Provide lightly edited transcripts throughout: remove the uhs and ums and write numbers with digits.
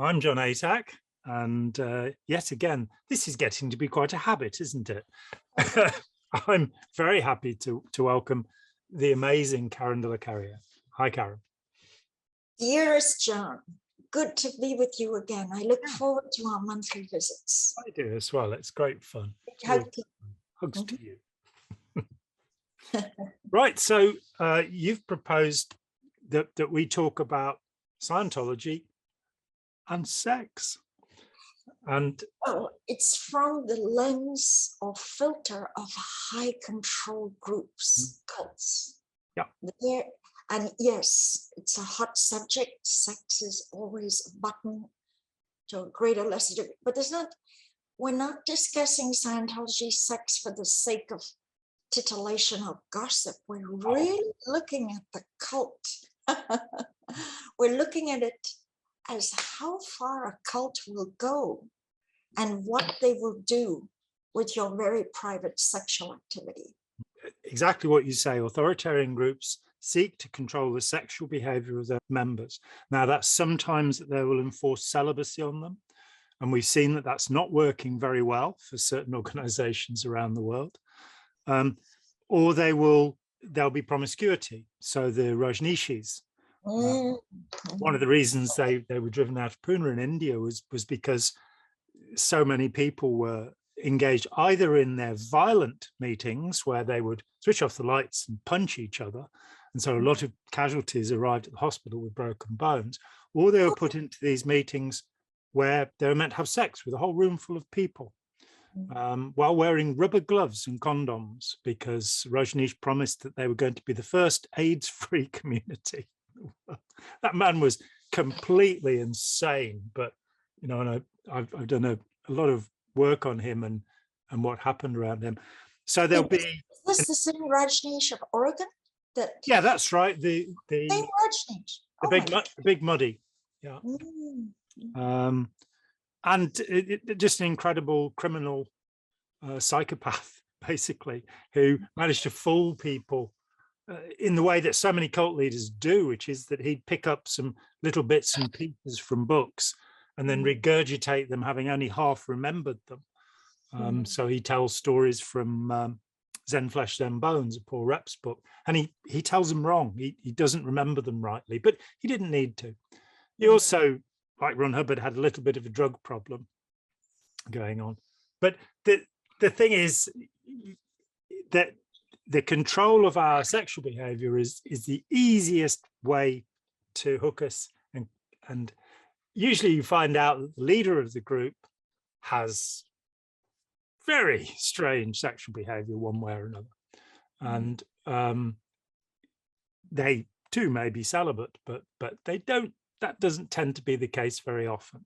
I'm Jon Atack, and yet again, this is getting to be quite a habit, isn't it? I'm very happy to welcome the amazing Karen De La Carriere. Hi, Karen. Dearest Jon, good to be with you again. I look forward to our monthly visits. I do as well. It's great fun. Hugs to you. Right, so you've proposed that we talk about Scientology and sex. And it's from the lens or filter of high control groups, cults. Yeah. And yes, it's a hot subject. Sex is always a button to a greater, lesser degree. But we're not discussing Scientology sex for the sake of titillation or gossip. We're really looking at the cult. We're looking at it as how far a cult will go and what they will do with your very private sexual activity. Exactly what you say. Authoritarian groups seek to control the sexual behavior of their members. Now, that's sometimes that they will enforce celibacy on them. And we've seen that that's not working very well for certain organizations around the world. Or there'll be promiscuity. So the Rajneeshis, one of the reasons they were driven out of Pune in India was because so many people were engaged either in their violent meetings where they would switch off the lights and punch each other. And so a lot of casualties arrived at the hospital with broken bones, or they were put into these meetings where they were meant to have sex with a whole room full of people while wearing rubber gloves and condoms, because Rajneesh promised that they were going to be the first AIDS-free community. That man was completely insane, but you know, and I've done a lot of work on him and what happened around him. So there'll be. Is this the same Rajneesh of Oregon? Yeah, that's right. The Rajneesh. The big muddy. Yeah. And just an incredible criminal psychopath, basically, who managed to fool people in the way that so many cult leaders do, which is that he'd pick up some little bits and pieces from books and then regurgitate them, having only half remembered them. So he tells stories from Zen Flesh, Zen Bones, a Paul Rep's book, and he tells them wrong. He doesn't remember them rightly, but he didn't need to. He also, like Ron Hubbard, had a little bit of a drug problem going on. But the thing is that the control of our sexual behavior is the easiest way to hook us. And usually you find out that the leader of the group has very strange sexual behavior one way or another. And they too may be celibate, but that doesn't tend to be the case very often.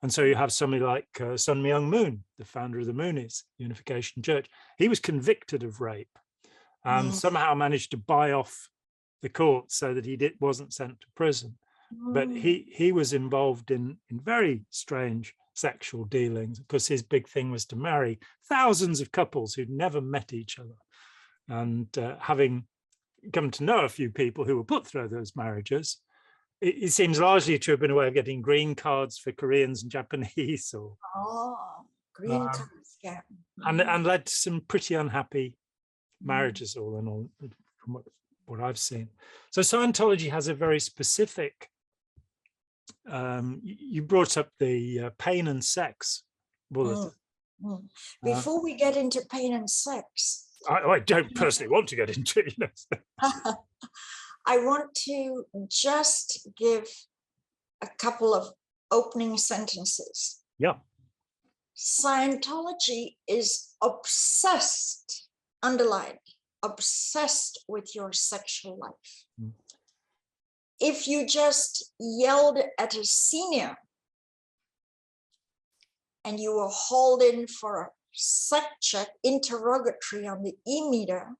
And so you have somebody like Myung Moon, the founder of the Moonies, Unification Church. He was convicted of rape and somehow managed to buy off the court so that he wasn't sent to prison. But he was involved in very strange sexual dealings, because his big thing was to marry thousands of couples who'd never met each other. And having come to know a few people who were put through those marriages, it seems largely to have been a way of getting green cards for Koreans and Japanese, or green cards, yeah, and led to some pretty unhappy marriages, all in all, from what I've seen. So Scientology has a very specific. You brought up the pain and sex bulletin. Before we get into pain and sex, I don't personally want to get into it. You know. I want to just give a couple of opening sentences. Yeah. Scientology is obsessed, underlined, obsessed with your sexual life. If you just yelled at a senior and you were hauled in for a sex check interrogatory on the e-meter,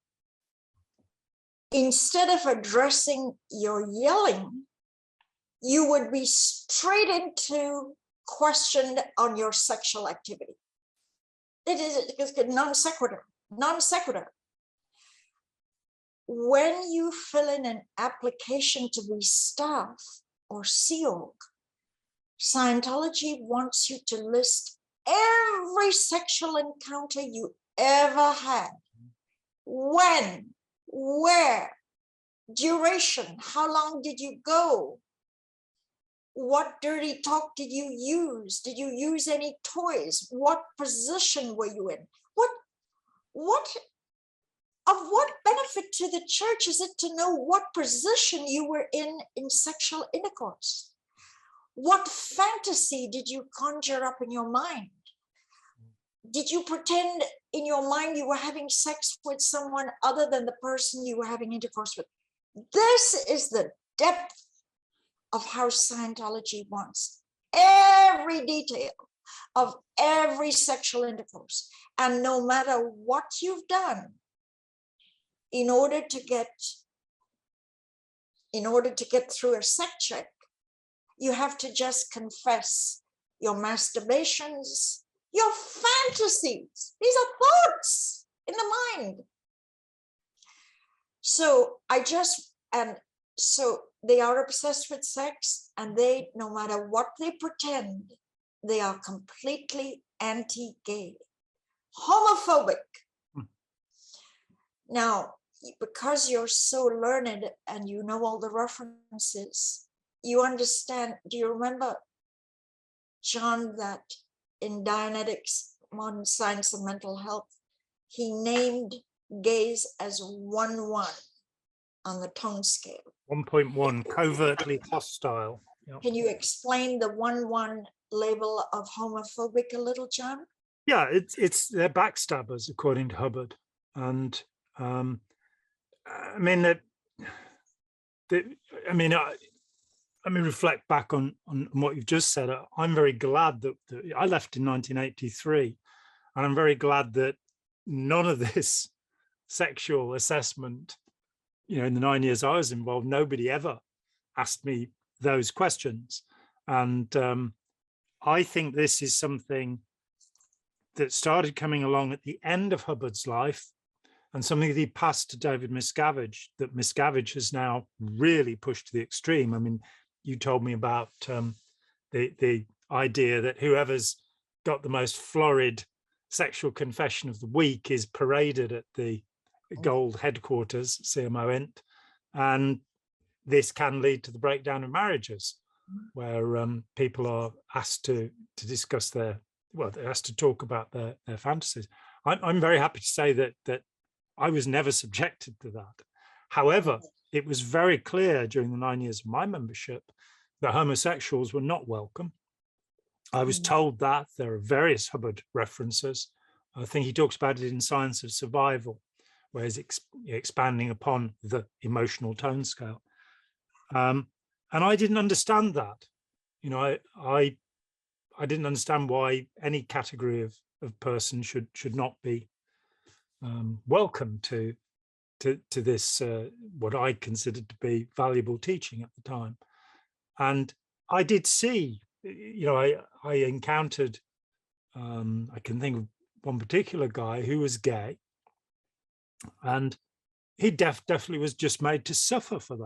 instead of addressing your yelling, you would be straight into questioned on your sexual activity. It is non sequitur, non sequitur. When you fill in an application to be staff or SEOG, Scientology wants you to list every sexual encounter you ever had. When, where, duration, how long did you go? What dirty talk did you use? Did you use any toys? What position were you in? What of what benefit to the church is it to know what position you were in sexual intercourse? What fantasy did you conjure up in your mind? Did you pretend in your mind you were having sex with someone other than the person you were having intercourse with? This is the depth of how Scientology wants every detail of every sexual intercourse. And no matter what you've done, in order to get through a sex check, you have to just confess your masturbations, your fantasies. These are thoughts in the mind. So they are obsessed with sex, and they, no matter what they pretend, they are completely anti-gay, homophobic. Now, because you're so learned and you know all the references, you understand. Do you remember, John, that in Dianetics, Modern Science and Mental Health, he named gays as 1-1 on the tone scale? 1.1, covertly hostile. Yep. Can you explain the 1-1 label of homophobic a little, John? Yeah, they're backstabbers, according to Hubbard. And I mean, let me reflect back on what you've just said. I'm very glad that I left in 1983, and I'm very glad that none of this sexual assessment, in the 9 years I was involved, nobody ever asked me those questions. And I think this is something that started coming along at the end of Hubbard's life, and something that he passed to David Miscavige, that Miscavige has now really pushed to the extreme. I mean, you told me about the idea that whoever's got the most florid sexual confession of the week is paraded at the gold headquarters, CMO INT, and this can lead to the breakdown of marriages, where people are asked to discuss they're asked to talk about their fantasies. I'm very happy to say that I was never subjected to that. However, it was very clear during the 9 years of my membership that homosexuals were not welcome. I was told that. There are various Hubbard references. I think he talks about it in Science of Survival, where he's expanding upon the emotional tone scale. And I didn't understand that. I didn't understand why any category of person should not be welcome to this, what I considered to be valuable teaching at the time. And I did see, I encountered, I can think of one particular guy who was gay, and he definitely was just made to suffer for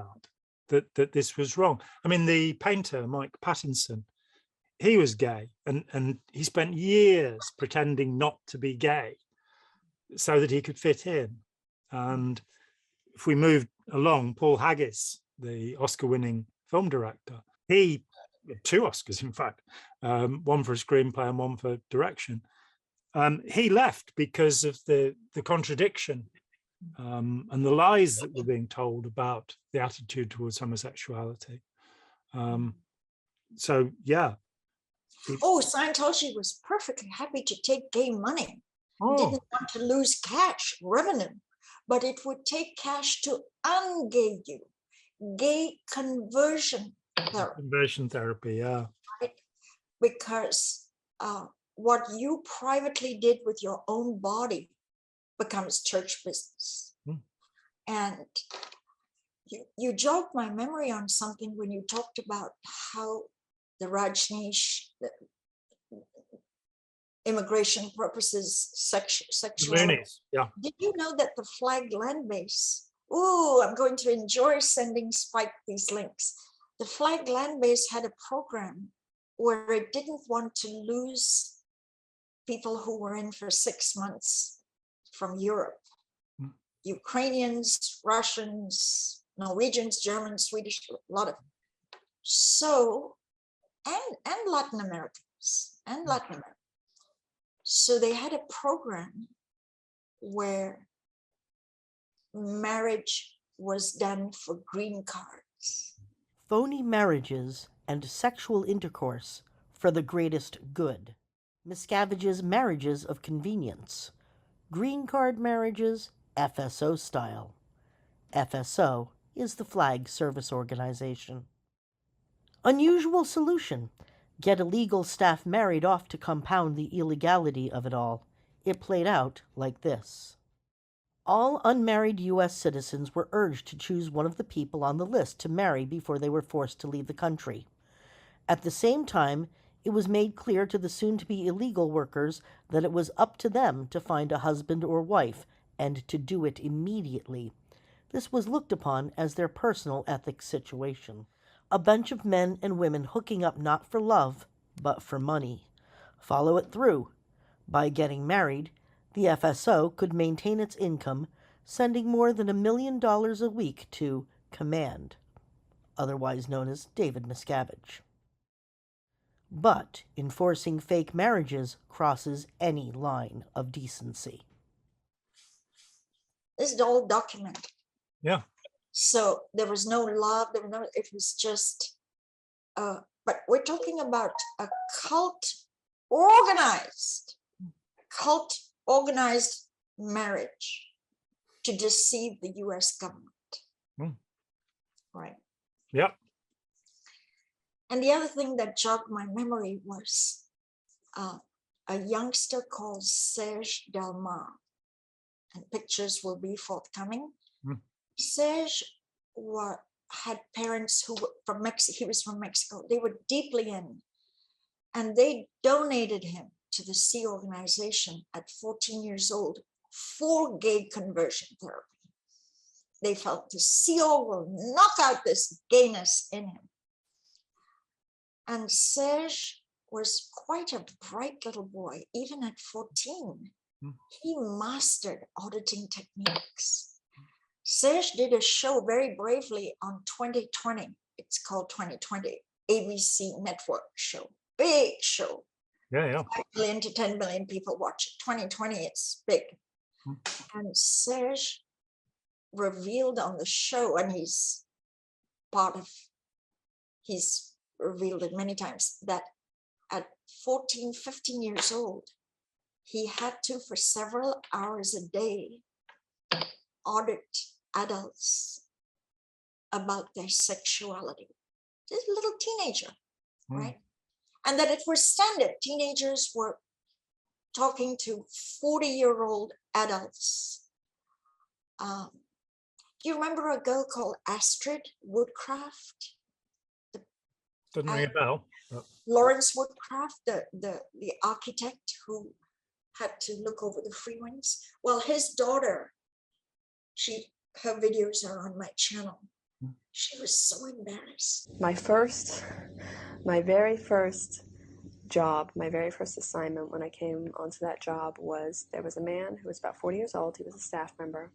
that this was wrong. I mean, the painter, Mike Pattinson, he was gay, and he spent years pretending not to be gay so that he could fit in. And if we moved along, Paul Haggis, the Oscar-winning film director, he had 2 Oscars, in fact, one for a screenplay and one for direction. He left because of the contradiction and the lies that were being told about the attitude towards homosexuality. So, yeah. Scientology was perfectly happy to take gay money. Didn't want to lose cash, revenue, but it would take cash to ungay you. Gay conversion therapy. Conversion therapy, yeah. Right? Because what you privately did with your own body becomes church business. And you jogged my memory on something when you talked about how the Rajneesh, immigration purposes, sexual. Moonies, yeah. Did you know that the flagged land base? Ooh, I'm going to enjoy sending Spike these links. The flagged land base had a program where it didn't want to lose people who were in for 6 months from Europe. Ukrainians, Russians, Norwegians, Germans, Swedish, a lot of. So, and Latin Americans, So they had a program where marriage was done for green cards. Phony marriages and sexual intercourse for the greatest good. Miscavige's marriages of convenience. Green card marriages, FSO style. FSO is the flag service organization. Unusual solution. Get illegal staff married off to compound the illegality of it all. It played out like this. All unmarried U.S. citizens were urged to choose one of the people on the list to marry before they were forced to leave the country. At the same time, it was made clear to the soon-to-be illegal workers that it was up to them to find a husband or wife, and to do it immediately. This was looked upon as their personal ethics situation. A bunch of men and women hooking up not for love, but for money. Follow it through. By getting married, the FSO could maintain its income, sending more than $1 million a week to Command, otherwise known as David Miscavige. But enforcing fake marriages crosses any line of decency. This is all documented. Yeah. So there was no love, it was just, but we're talking about a cult organized marriage to deceive the US government. Right. Yep. And the other thing that jogged my memory was a youngster called Serge del Mar, and pictures will be forthcoming. Serge had parents who were from Mexico. He was from Mexico. They were deeply in, and they donated him to the Sea organization at 14 years old for gay conversion therapy. They felt the CO will knock out this gayness in him. And Serge was quite a bright little boy, even at 14. He mastered auditing techniques. Serge did a show very bravely on 2020. It's called 2020, ABC network show, big show. Yeah. 5 million to 10 million people watch it. 2020, it's big. And Serge revealed on the show, and he's revealed it many times, that at 14, 15 years old, he had to, for several hours a day, audit adults about their sexuality. Just a little teenager, right? And that it was standard. Teenagers were talking to 40-year-old adults. Do you remember a girl called Astra Woodcraft? Doesn't ring a bell. Lawrence Woodcraft, the architect who had to look over the freeways. Well, his daughter, her videos are on my channel. She was so embarrassed. My very first job, my very first assignment when I came onto that job was, there was a man who was about 40 years old. He was a staff member.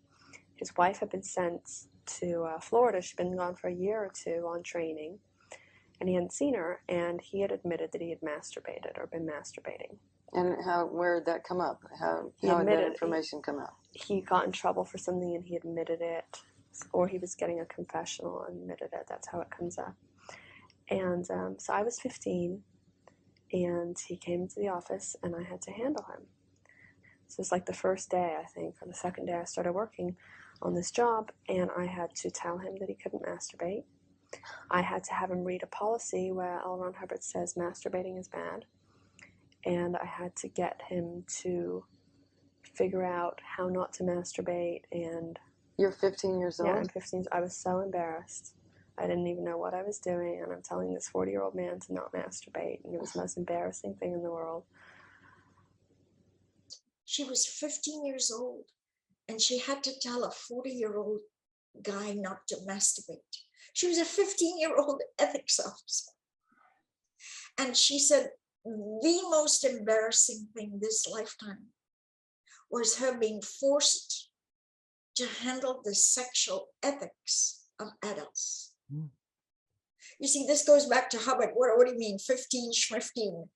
His wife had been sent to Florida. She'd been gone for a year or two on training, and he hadn't seen her, and he had admitted that he had masturbated or been masturbating. And where did that come up? How did that information come up? He got in trouble for something and he admitted it, or he was getting a confessional and admitted it. That's how it comes up. And so I was 15, and he came to the office, and I had to handle him. So it's like the first day, I think, or the second day I started working on this job, and I had to tell him that he couldn't masturbate. I had to have him read a policy where L. Ron Hubbard says masturbating is bad, and I had to get him to figure out how not to masturbate. And you're 15 years old? Yeah, I'm 15. I was so embarrassed. I didn't even know what I was doing, and I'm telling this 40-year-old man to not masturbate, and it was the most embarrassing thing in the world. She was 15 years old, and she had to tell a 40-year-old guy not to masturbate. She was a 15-year-old ethics officer. And she said the most embarrassing thing this lifetime was her being forced to handle the sexual ethics of adults. Mm. You see, this goes back to Hubbard. What do you mean, 15, 15?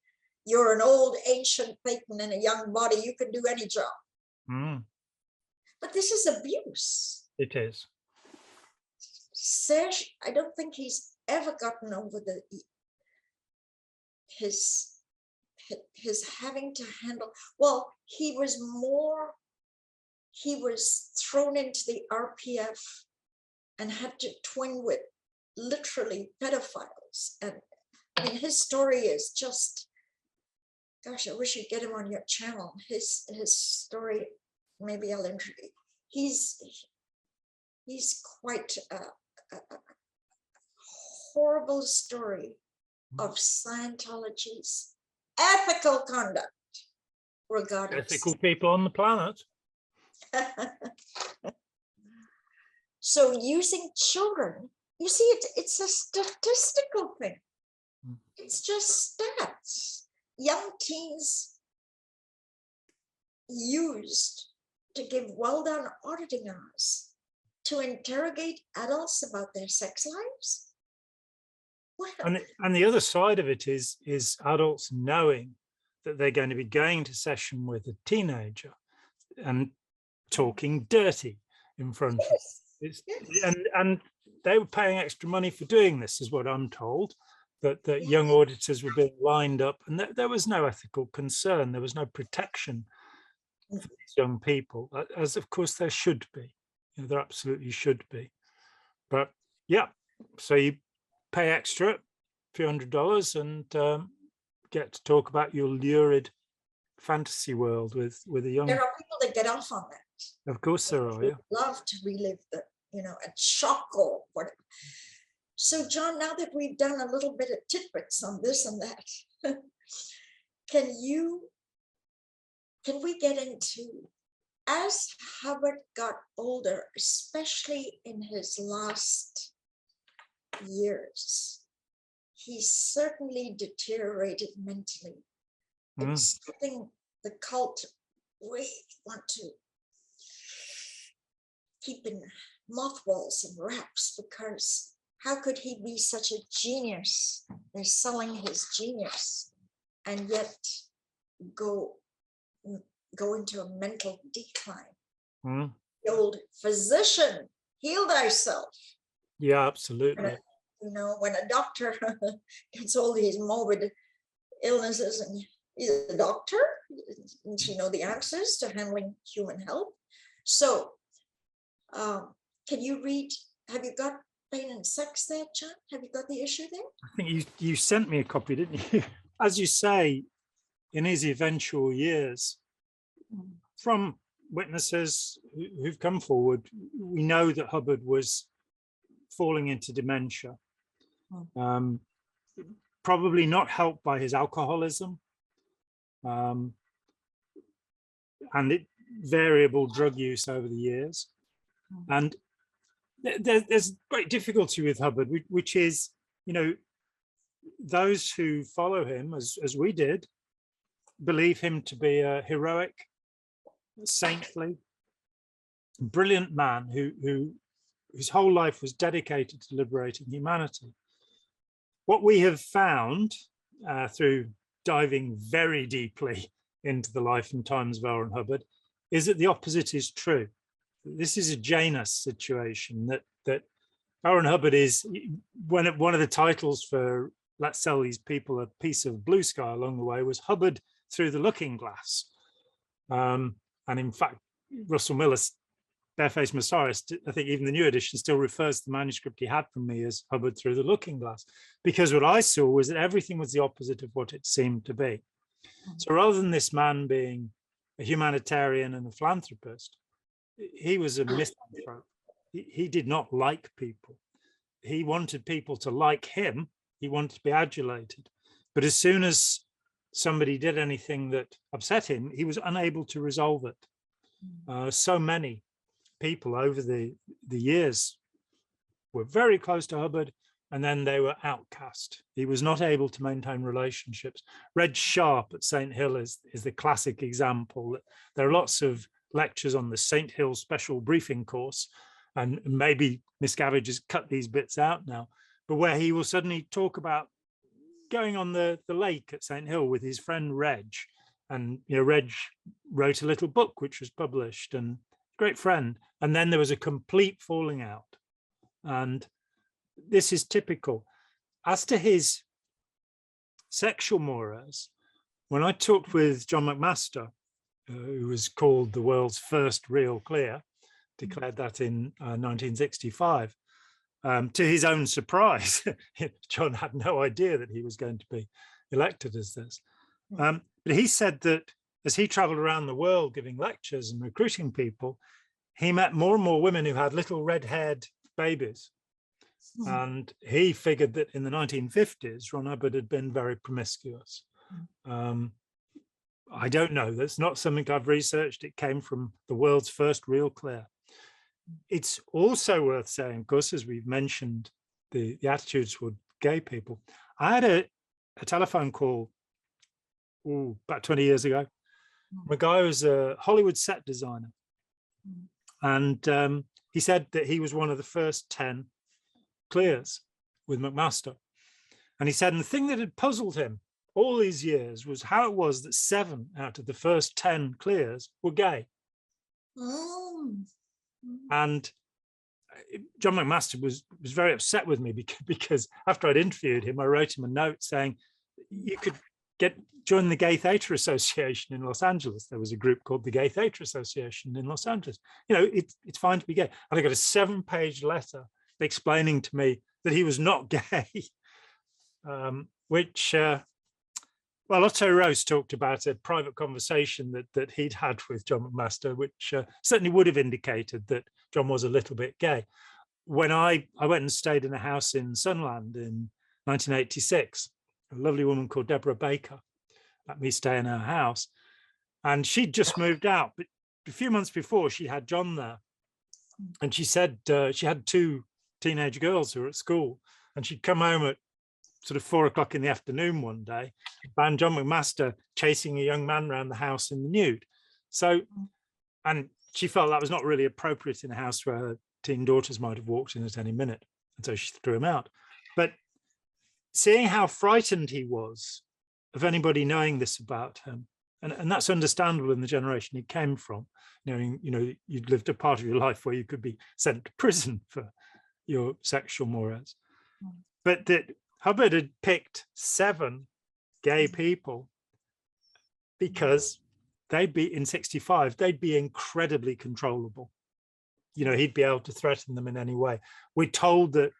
You're an old ancient Thetan in a young body. You can do any job. Mm. But this is abuse. It is. Serge, I don't think he's ever gotten over his having to handle. Well, he was thrown into the RPF and had to twin with literally pedophiles. And I mean, his story is just, gosh, I wish you'd get him on your channel. His story, maybe I'll introduce. He's quite a horrible story of Scientology's ethical conduct regarding Ethical people on the planet. So using children, you see, it's a statistical thing. It's just stats. Young teens used to give well-done auditing hours to interrogate adults about their sex lives. Well, And the other side of it is adults knowing that they're going to be going to session with a teenager and talking dirty in front of yes. and they were paying extra money for doing this, is what I'm told, that young auditors were being lined up, and there was no ethical concern, there was no protection for these young people, as of course there should be. You know, there absolutely should be. But yeah, so you pay extra, a few $100, and get to talk about your lurid fantasy world with a young. There are people that get off on that. Of course there are, yeah. Love to relive the, a shock or whatever. So John, now that we've done a little bit of tidbits on this and that, can we get into, as Hubbard got older, especially in his last years, he certainly deteriorated mentally. It's something the cult really want to keep in mothballs and wraps, because how could he be such a genius? They're selling his genius and yet go into a mental decline. The old physician, heal thyself. Yeah, absolutely. When a doctor gets all these morbid illnesses, and he's a doctor, doesn't she know the answers to handling human health? So can you read, have you got Pain and Sex there, John? Have you got the issue there? I think you sent me a copy, didn't you? As you say, in his eventual years, from witnesses who've come forward, we know that Hubbard was falling into dementia, probably not helped by his alcoholism and variable drug use over the years. And there's great difficulty with Hubbard, which is, those who follow him, as we did, believe him to be a heroic, saintly, brilliant man whose whole life was dedicated to liberating humanity. What we have found through diving very deeply into the life and times of L. Ron Hubbard is that the opposite is true. This is a Janus situation, that L. Ron Hubbard is one of the titles for Let's Sell These People a Piece of Blue Sky along the way was Hubbard Through the Looking Glass. And in fact, Russell Miller's Barefaced Messiah, I think even the new edition still refers to the manuscript he had from me as Hubbard Through the Looking Glass, because what I saw was that everything was the opposite of what it seemed to be. So rather than this man being a humanitarian and a philanthropist, he was a misanthrope. He did not like people. He wanted people to like him. He wanted to be adulated. But as soon as somebody did anything that upset him, he was unable to resolve it. So many people over the years were very close to Hubbard, and then they were outcast. He was not able to maintain relationships. Reg Sharp at St. Hill is the classic example. There are lots of lectures on the St. Hill special briefing course, and maybe Miscavige has cut these bits out now, but where he will suddenly talk about going on the lake at St. Hill with his friend Reg. And Reg wrote a little book which was published, and great friend. And then there was a complete falling out. And this is typical. As to his sexual mores, when I talked with John McMaster, who was called the world's first real clear, declared that in 1965, to his own surprise, John had no idea that he was going to be elected as this. But he said that as he traveled around the world giving lectures and recruiting people, he met more and more women who had little red-haired babies. And he figured that in the 1950s, Ron Hubbard had been very promiscuous. I don't know. That's not something I've researched. It came from the world's first real clear. It's also worth saying, of course, as we've mentioned, the attitudes toward gay people. I had a telephone call about 20 years ago. A guy was a Hollywood set designer. And he said that he was one of the first 10 clears with McMaster. And he said, and the thing that had puzzled him all these years was how it was that 7 out of the first 10 clears were gay. And John McMaster was very upset with me because after I'd interviewed him, I wrote him a note saying, you could join the Gay Theatre Association in Los Angeles. There was a group called the Gay Theatre Association in Los Angeles. It's fine to be gay. And I got a 7-page letter explaining to me that he was not gay, which, Otto Rose talked about a private conversation that he'd had with John McMaster, which certainly would have indicated that John was a little bit gay. When I went and stayed in a house in Sunland in 1986, a lovely woman called Deborah Baker let me stay in her house. And she'd just moved out, but a few months before she had John there. And she said she had 2 teenage girls who were at school, and she'd come home at sort of 4 o'clock in the afternoon one day, found John McMaster chasing a young man around the house in the nude. So, and she felt that was not really appropriate in a house where her teen daughters might have walked in at any minute. And so she threw him out. But seeing how frightened he was of anybody knowing this about him, and that's understandable in the generation he came from, knowing, you'd lived a part of your life where you could be sent to prison for your sexual mores. But that Hubbard had picked 7 gay people because they'd be, in 65, they'd be incredibly controllable. He'd be able to threaten them in any way. We're told that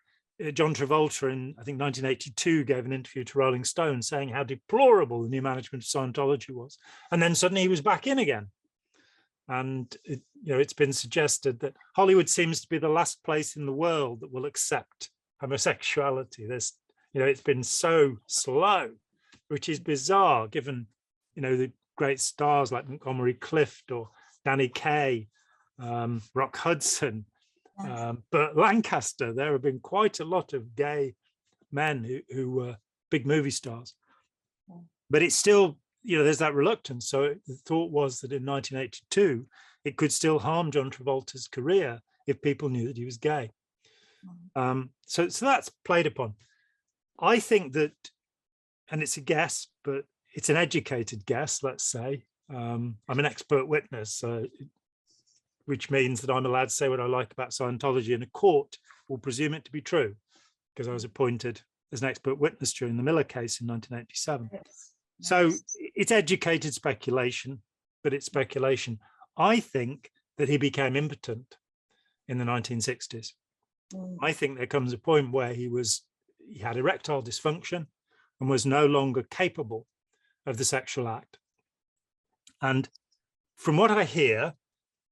John Travolta in, I think, 1982 gave an interview to Rolling Stone saying how deplorable the new management of Scientology was. And then suddenly he was back in again. And it's been suggested that Hollywood seems to be the last place in the world that will accept homosexuality. It's been so slow, which is bizarre given, the great stars like Montgomery Clift or Danny Kaye, Rock Hudson, Burt Lancaster. There have been quite a lot of gay men who were big movie stars. But it's still, there's that reluctance. So the thought was that in 1982, it could still harm John Travolta's career if people knew that he was gay. So that's played upon. I think that, and it's a guess, but it's an educated guess, let's say. I'm an expert witness, which means that I'm allowed to say what I like about Scientology, and a court will presume it to be true, because I was appointed as an expert witness during the Miller case in 1987. Yes. So it's educated speculation, but it's speculation. I think that he became impotent in the 1960s. I think there comes a point where he had erectile dysfunction and was no longer capable of the sexual act. And from what I hear,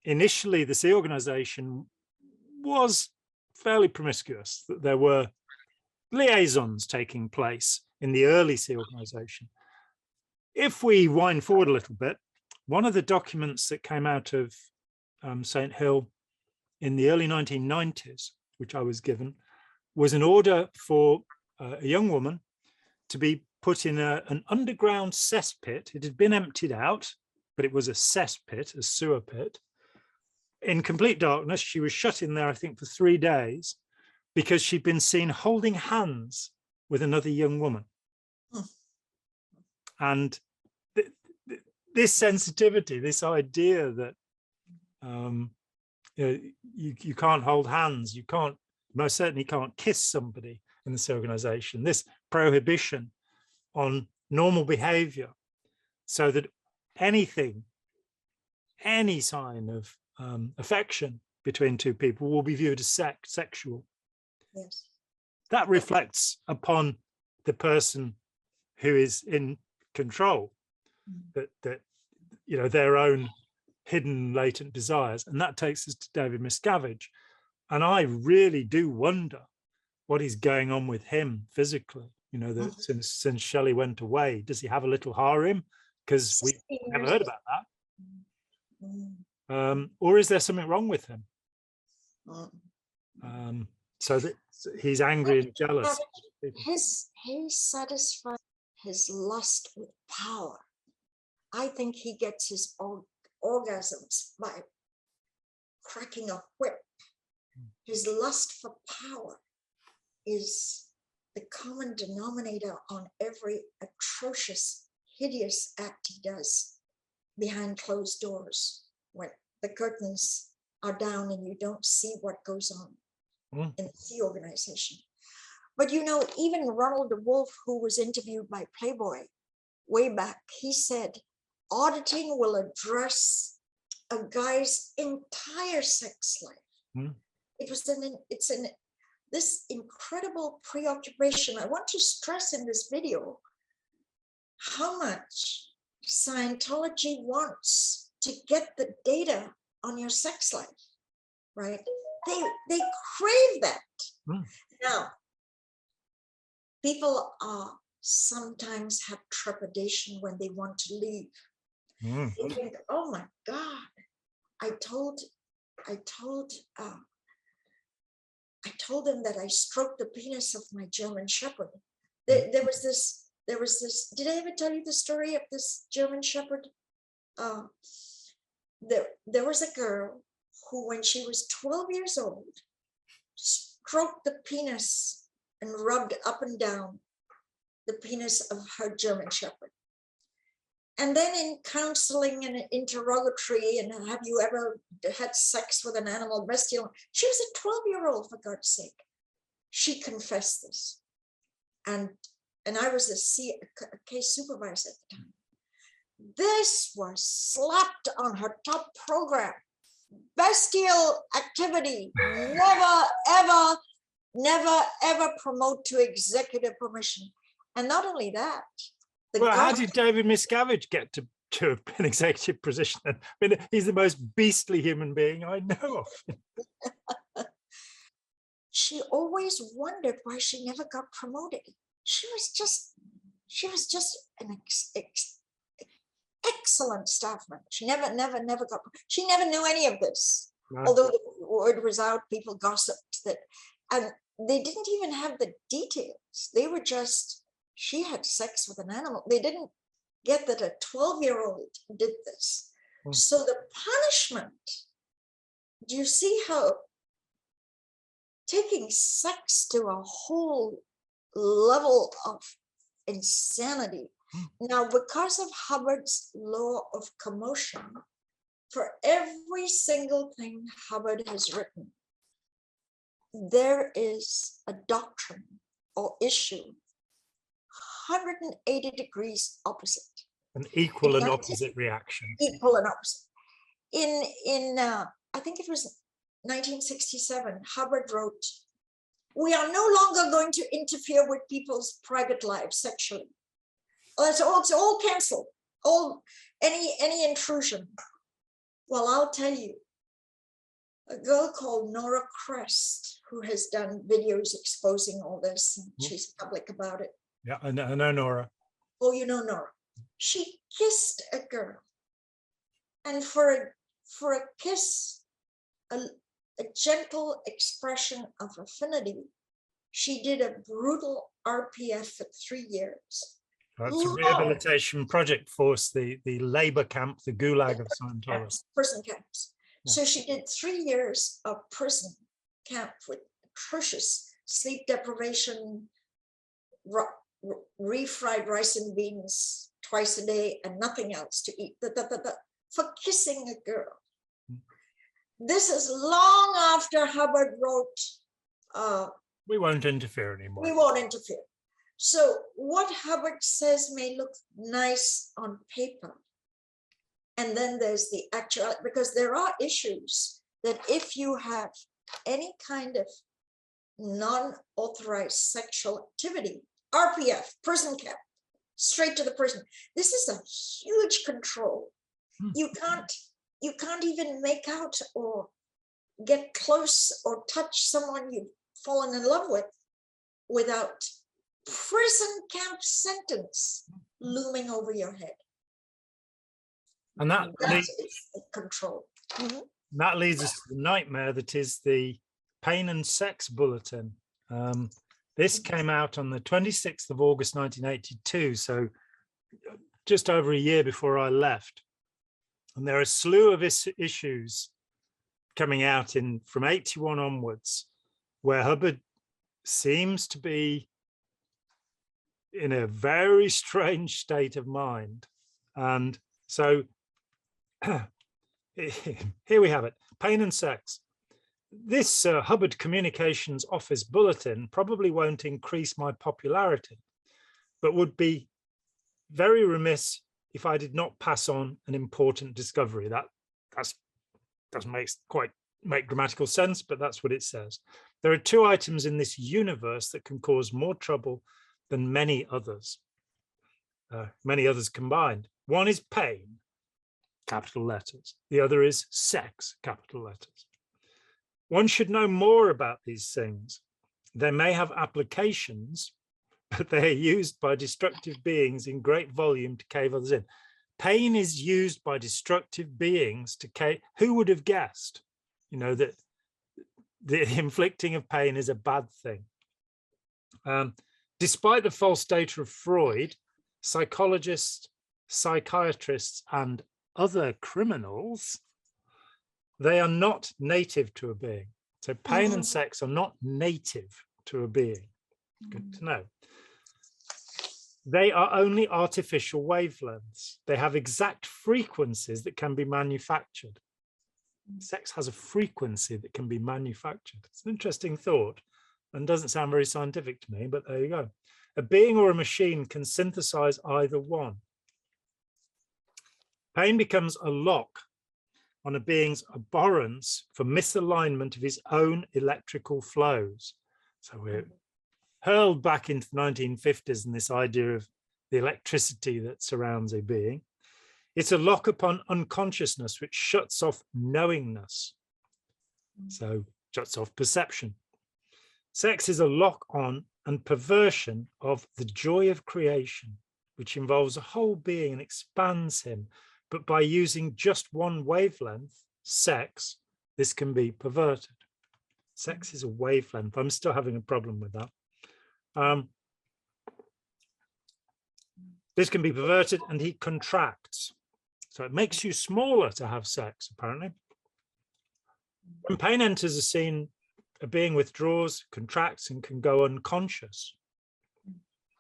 initially the Sea Organization was fairly promiscuous. There were liaisons taking place in the early Sea Organization. If we wind forward a little bit, one of the documents that came out of St. Hill in the early 1990s, which I was given, was an order for a young woman to be put in an underground cesspit. It had been emptied out, but it was a cesspit, a sewer pit. In complete darkness, she was shut in there, I think, for 3 days, because she'd been seen holding hands with another young woman. And this sensitivity, this idea that you can't hold hands, you most certainly can't kiss somebody in this organization, this prohibition on normal behavior, so that any sign of affection between two people will be viewed as sexual. Yes. That reflects upon the person who is in control, that their own hidden latent desires. And that takes us to David Miscavige. And I really do wonder what is going on with him physically, since Shelley went away. Does he have a little harem? Because we never heard about that. Or is there something wrong with him? So that he's angry and jealous. He satisfies his lust with power. I think he gets his orgasms by cracking a whip. His lust for power is the common denominator on every atrocious, hideous act he does behind closed doors, when the curtains are down and you don't see what goes on in the organization. But even Ronald DeWolf, who was interviewed by Playboy way back, he said, auditing will address a guy's entire sex life. It's this incredible preoccupation. I want to stress in this video how much Scientology wants to get the data on your sex life, right? They crave that. Now, people sometimes have trepidation when they want to leave. They think, oh my God, I told them that I stroked the penis of my German Shepherd. There was this, did I ever tell you the story of this German Shepherd? There was a girl who, when she was 12 years old, stroked the penis and rubbed up and down the penis of her German Shepherd. And then in counseling and interrogatory, and have you ever had sex with an animal, bestial? She was a 12-year-old, for God's sake. She confessed this. And I was a case supervisor at the time. This was slapped on her top program. Bestial activity, never, ever promote to executive permission. And not only that, how did David Miscavige get to an executive position? I mean, he's the most beastly human being I know of. She always wondered why she never got promoted. She was just an excellent staff member. She never got. She never knew any of this. No. Although the word was out, people gossiped that, and they didn't even have the details. They were just, she had sex with an animal. They didn't get that a 12-year-old did this. So the punishment, do you see how taking sex to a whole level of insanity? Now, because of Hubbard's law of commotion, for every single thing Hubbard has written, there is a doctrine or issue 180 degrees opposite. An equal and opposite reaction. Equal and opposite. In I think it was 1967, Hubbard wrote, "We are no longer going to interfere with people's private lives sexually. It's all canceled. Any intrusion." Well, I'll tell you, a girl called Nora Crest, who has done videos exposing all this, and she's public about it. Yeah, I know Nora. Oh, you know Nora. She kissed a girl, and for a kiss, a gentle expression of affinity, She did a brutal RPF for 3 years. That's a rehabilitation project force, the labor camp, the gulag of Scientology. Prison camps. Yeah. So she did 3 years of prison camp with atrocious sleep deprivation, refried rice and beans twice a day, and nothing else to eat, for kissing a girl. This is long after Hubbard wrote, we won't interfere anymore. We won't interfere. So what Hubbard says may look nice on paper. And then there's the actual, because there are issues that if you have any kind of non-authorized sexual activity, RPF, prison camp, straight to the prison. This is a huge control. You can't even make out or get close or touch someone you've fallen in love with without prison camp sentence looming over your head. And that leads, control. That leads us to the nightmare that is the Pain and Sex Bulletin. This came out on the 26th of August 1982, so just over a year before I left. And there are a slew of issues coming out from 81 onwards, where Hubbard seems to be in a very strange state of mind. And so here we have it, Pain and Sex. This Hubbard Communications Office Bulletin probably won't increase my popularity, but would be very remiss if I did not pass on an important discovery. That doesn't make grammatical sense, but that's what it says. There are 2 items in this universe that can cause more trouble than many others combined. One is pain, capital letters. The other is sex, capital letters. One should know more about these things. They may have applications, but they are used by destructive beings in great volume to cave others in. Pain is used by destructive beings to cave. Who would have guessed, that the inflicting of pain is a bad thing? Despite the false data of Freud, psychologists, psychiatrists, and other criminals, they are not native to a being. So pain and sex are not native to a being. Good to know. They are only artificial wavelengths. They have exact frequencies that can be manufactured. Sex has a frequency that can be manufactured. It's an interesting thought and doesn't sound very scientific to me, but there you go. A being or a machine can synthesize either one. Pain becomes a lock on a being's abhorrence for misalignment of his own electrical flows. So we're hurled back into the 1950s and this idea of the electricity that surrounds a being. It's a lock upon unconsciousness, which shuts off knowingness. So shuts off perception. Sex is a lock on and perversion of the joy of creation, which involves a whole being and expands him. But by using just one wavelength, sex, this can be perverted. Sex is a wavelength. I'm still having a problem with that. This can be perverted and he contracts. So it makes you smaller to have sex, apparently. When pain enters a scene, a being withdraws, contracts, and can go unconscious.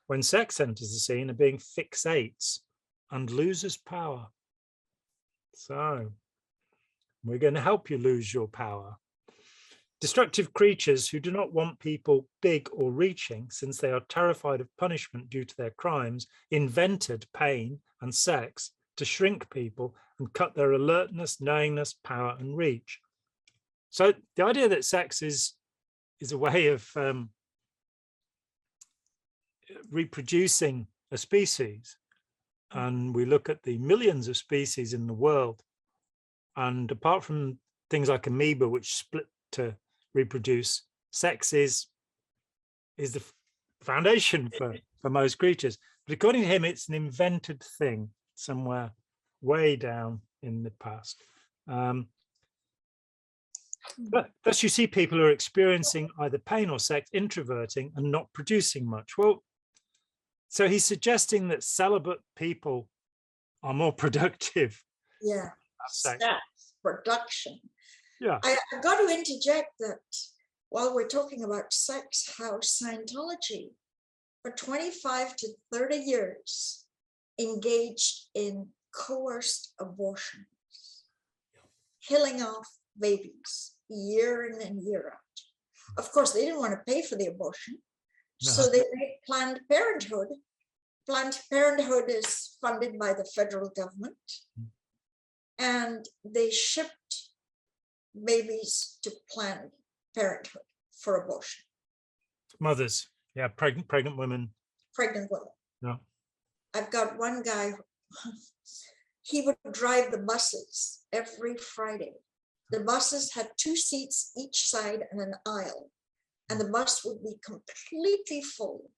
When sex enters the scene, a being fixates and loses power. So we're going to help you lose your power. Destructive creatures who do not want people big or reaching, since they are terrified of punishment due to their crimes, invented pain and sex to shrink people and cut their alertness, knowingness, power, and reach. So the idea that sex is a way of reproducing a species, and we look at the millions of species in the world, and apart from things like amoeba, which split to reproduce, sex is the foundation for most creatures. But according to him, it's an invented thing somewhere way down in the past. Thus, you see people who are experiencing either pain or sex, introverting and not producing much. Well, so he's suggesting that celibate people are more productive. Yeah, Sex. sex production. Yeah. I've got to interject that while we're talking about sex, how Scientology for 25 to 30 years engaged in coerced abortions, killing off babies year in and year out. Of course, they didn't want to pay for the abortion, so they made Planned Parenthood. Planned Parenthood is funded by the federal government, and they shipped babies to Planned Parenthood for abortion. Mothers, yeah, pregnant women. Pregnant women. Yeah. I've got one guy, he would drive the buses every Friday. The buses had 2 seats each side and an aisle, and the bus would be completely full.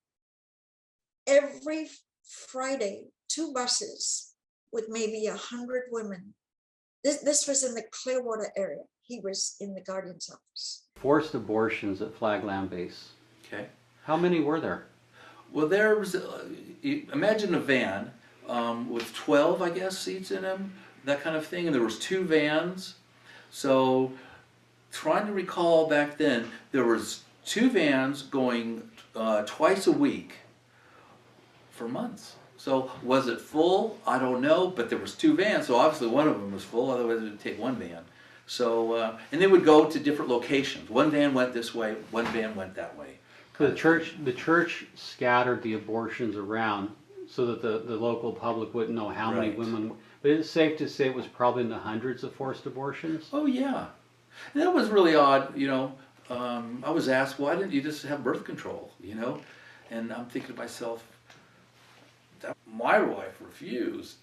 Every Friday, 2 buses with maybe 100 women. This was in the Clearwater area. He was in the Guardian's office. Forced abortions at Flagland Base. Okay. How many were there? Well, there was, imagine a van with 12, I guess, seats in them, that kind of thing. And there was 2 vans. So trying to recall back then, there was 2 vans going twice a week for months. So was it full? I don't know, but there was 2 vans, so obviously one of them was full, otherwise it would take 1 van. So, and they would go to different locations. One van went this way, one van went that way. So the church scattered the abortions around so that the local public wouldn't know how many women. But it's safe to say it was probably in the hundreds of forced abortions. Oh yeah, and that was really odd. You know, I was asked, why didn't you just have birth control? You know, and I'm thinking to myself, that my wife refused.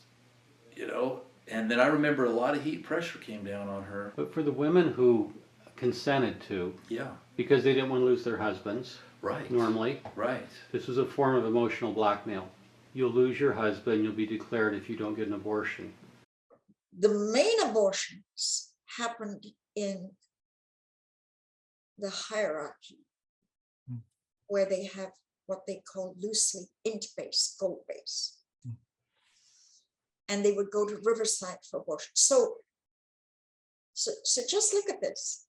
You know, and then I remember a lot of heat pressure came down on her. But for the women who consented to, Yeah. because they didn't want to lose their husbands, Right. normally, Right. this was a form of emotional blackmail. You'll lose your husband, you'll be declared if you don't get an abortion. The main abortions happened in the hierarchy, where they have what they call loosely int base, gold base. And they would go to Riverside for abortion. So just look at this.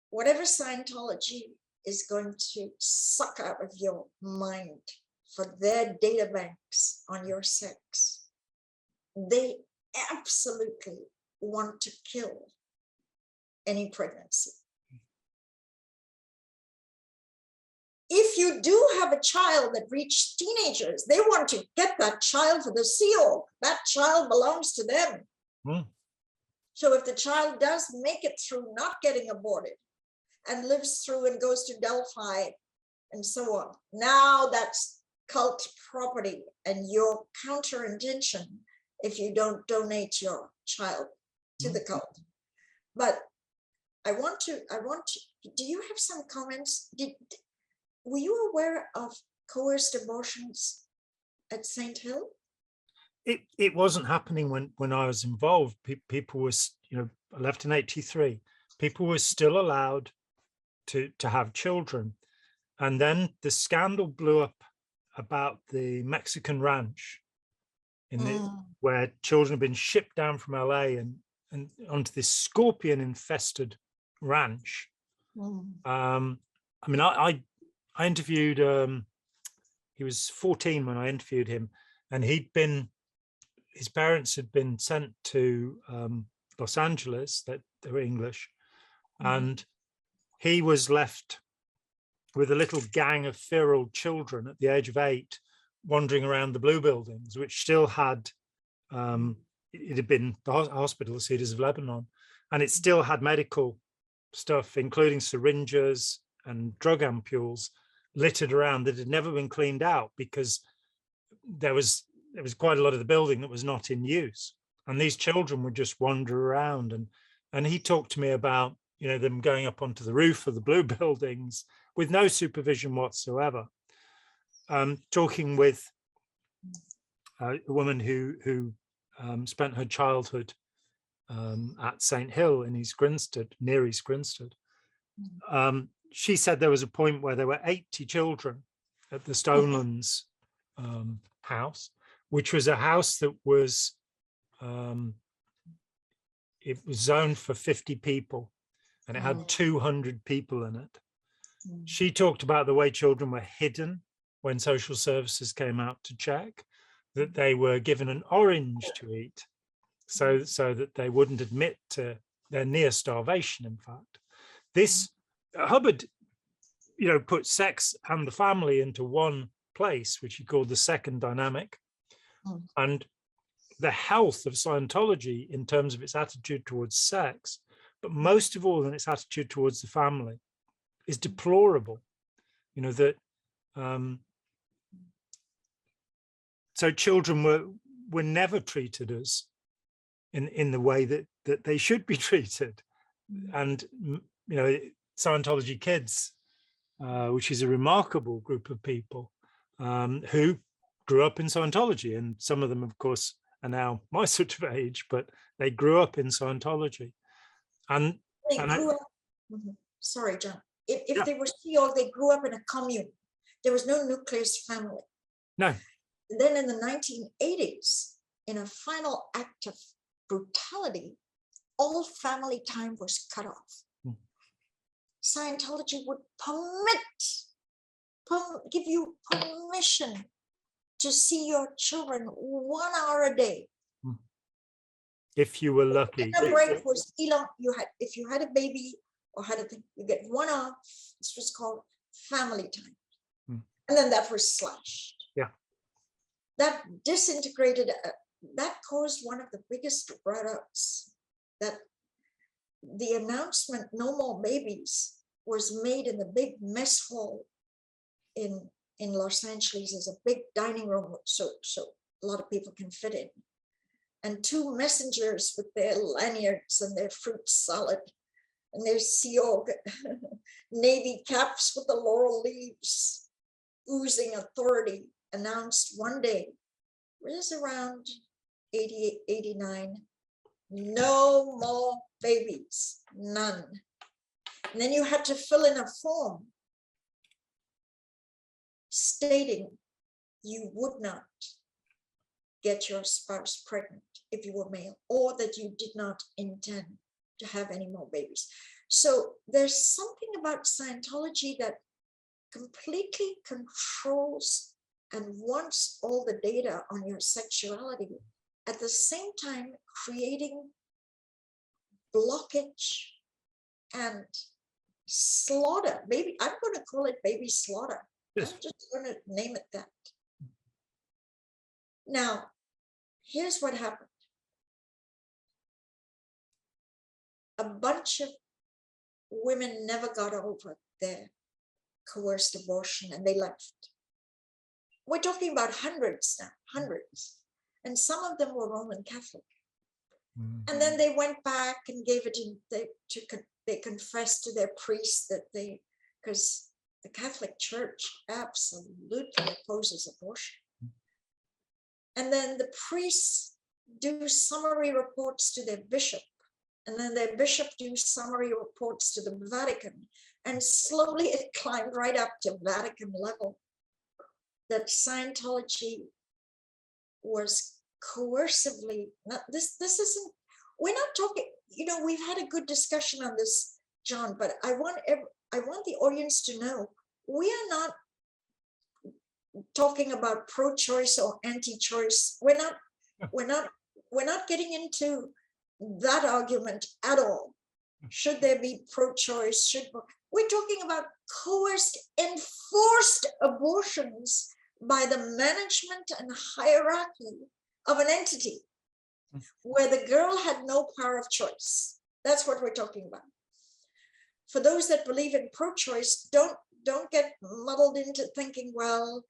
Whatever Scientology is going to suck out of your mind for their data banks on your sex, they absolutely want to kill any pregnancy. If you do have a child that reached teenagers, they want to get that child for the seal. That child belongs to them. So if the child does make it through not getting aborted and lives through and goes to Delphi and so on, now that's cult property and your counterintention if you don't donate your child to the cult. But I want to, do you have some comments? Were you aware of coerced abortions at St. Hill? It wasn't happening when I was involved. People were, I left in '83. People were still allowed to have children. And then the scandal blew up about the Mexican ranch where children have been shipped down from LA and onto this scorpion infested ranch. I interviewed, he was 14 when I interviewed him, and his parents had been sent to Los Angeles, that they were English, and he was left with a little gang of feral children at the age of 8 wandering around the blue buildings, which still had, it had been the hospital, the Cedars of Lebanon, and it still had medical stuff, including syringes and drug ampules littered around that had never been cleaned out because there was quite a lot of the building that was not in use, and these children would just wander around. And he talked to me about them going up onto the roof of the blue buildings with no supervision whatsoever. Talking with a woman who spent her childhood at St. Hill in East Grinstead, near East Grinstead. She said there was a point where there were 80 children at the Stonelands house, which was a house that was, it was zoned for 50 people, and it had 200 people in it. She talked about the way children were hidden when social services came out to check, that they were given an orange to eat, so that they wouldn't admit to their near starvation. In fact, this Hubbard, put sex and the family into one place, which he called the second dynamic, and the health of Scientology in terms of its attitude towards sex, but most of all in its attitude towards the family, is deplorable. So children were never treated as in the way that they should be treated. And Scientology kids, which is a remarkable group of people who grew up in Scientology, and some of them, of course, are now my sort of age, but they grew up in Scientology. And sorry, John. If they were CO, they grew up in a commune. There was no nucleus family. No. Then in the 1980s, in a final act of brutality, all family time was cut off. Scientology would give you permission to see your children 1 hour a day. If you were lucky. The break was if you had a baby or had a thing, you get 1 hour. This was called family time. And then that was slashed. Yeah. That disintegrated, that caused one of the biggest products, that the announcement, no more babies, was made in the big mess hall in Los Angeles. There's a big dining room, so a lot of people can fit in. And 2 messengers with their lanyards and their fruit salad and their CO navy caps with the laurel leaves, oozing authority, announced one day, it was around 88, 89, no more babies, none. And then you had to fill in a form stating you would not get your spouse pregnant if you were male, or that you did not intend to have any more babies. So there's something about Scientology that completely controls and wants all the data on your sexuality, at the same time creating blockage and slaughter. Maybe I'm going to call it baby slaughter. Yes. I'm just going to name it that. Now, here's what happened. A bunch of women never got over their coerced abortion and they left. We're talking about hundreds now, hundreds. And some of them were Roman Catholic. And then they went back and gave it in, they confessed to their priest that because the Catholic Church absolutely opposes abortion. And then the priests do summary reports to their bishop, and then their bishop do summary reports to the Vatican. And slowly it climbed right up to Vatican level, that Scientology was coercively, this isn't, we're not talking, we've had a good discussion on this, John, but I want the audience to know, we are not talking about pro-choice or anti-choice. We're not getting into that argument at all. Should there be pro-choice? We're talking about coerced, enforced abortions by the management and hierarchy of an entity where the girl had no power of choice. That's what we're talking about. For those that believe in pro-choice, don't get muddled into thinking, well,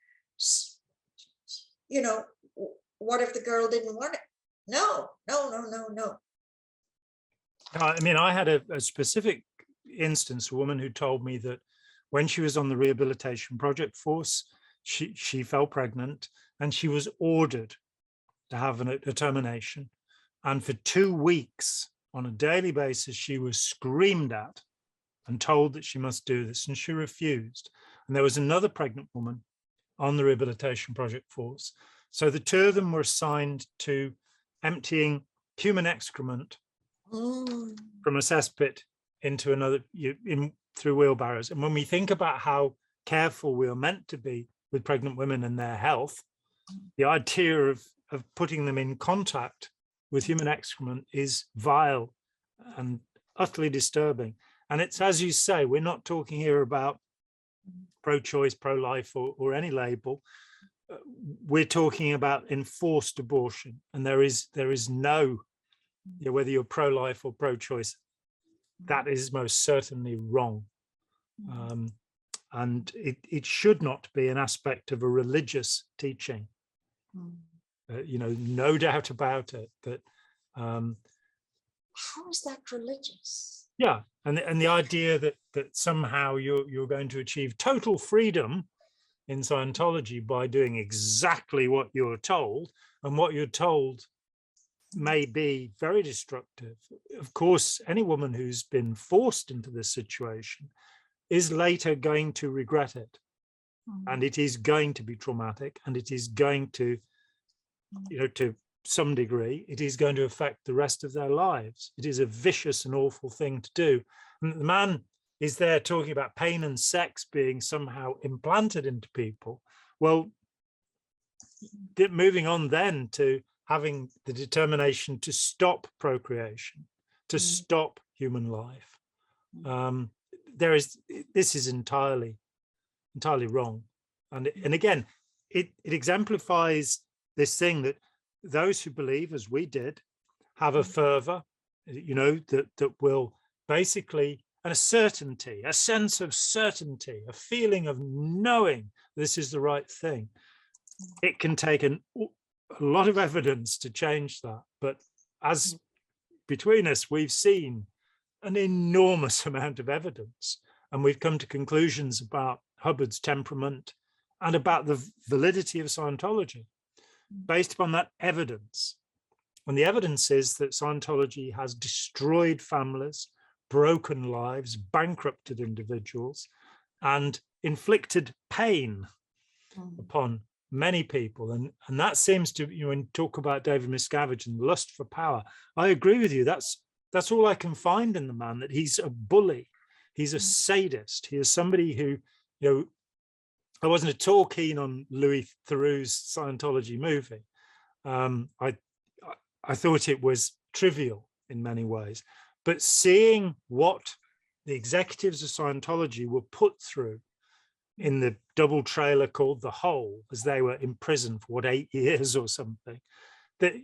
what if the girl didn't want it? No. I mean, I had a specific instance, a woman who told me that when she was on the rehabilitation project force, she fell pregnant and she was ordered to have a termination. And for 2 weeks on a daily basis, she was screamed at and told that she must do this, and she refused. And there was another pregnant woman on the rehabilitation project force. So the two of them were assigned to emptying human excrement from a cesspit into another through wheelbarrows. And when we think about how careful we are meant to be with pregnant women and their health, the idea of putting them in contact with human excrement is vile and utterly disturbing. And it's, as you say, we're not talking here about pro-choice, pro-life, or any label. We're talking about enforced abortion, and there is no, whether you're pro-life or pro-choice, that is most certainly wrong. And it should not be an aspect of a religious teaching. No doubt about it. That how is that religious? Yeah, and the idea that somehow you're going to achieve total freedom in Scientology by doing exactly what you're told, and what you're told may be very destructive. Of course, any woman who's been forced into this situation is later going to regret it, and it is going to be traumatic, and it is going to, to some degree, it is going to affect the rest of their lives. It is a vicious and awful thing to do. And the man is there talking about pain and sex being somehow implanted into people. Well, moving on then to having the determination to stop procreation, to stop human life. This is entirely wrong. And again, it exemplifies this thing that those who believe, as we did, have a fervor, that will basically, and a certainty, a sense of certainty, a feeling of knowing this is the right thing. It can take a lot of evidence to change that. But as between us, we've seen an enormous amount of evidence, and we've come to conclusions about Hubbard's temperament and about the validity of Scientology based upon that evidence. And the evidence is that Scientology has destroyed families, broken lives, bankrupted individuals, and inflicted pain upon many people. And that seems to, when you talk about David Miscavige and lust for power, I agree with you. That's all I can find in the man, that he's a bully. He's a sadist. He is somebody who, I wasn't at all keen on Louis Theroux's Scientology movie. I thought it was trivial in many ways, but seeing what the executives of Scientology were put through in the double trailer called The Hole, as they were imprisoned for 8 years or something, that,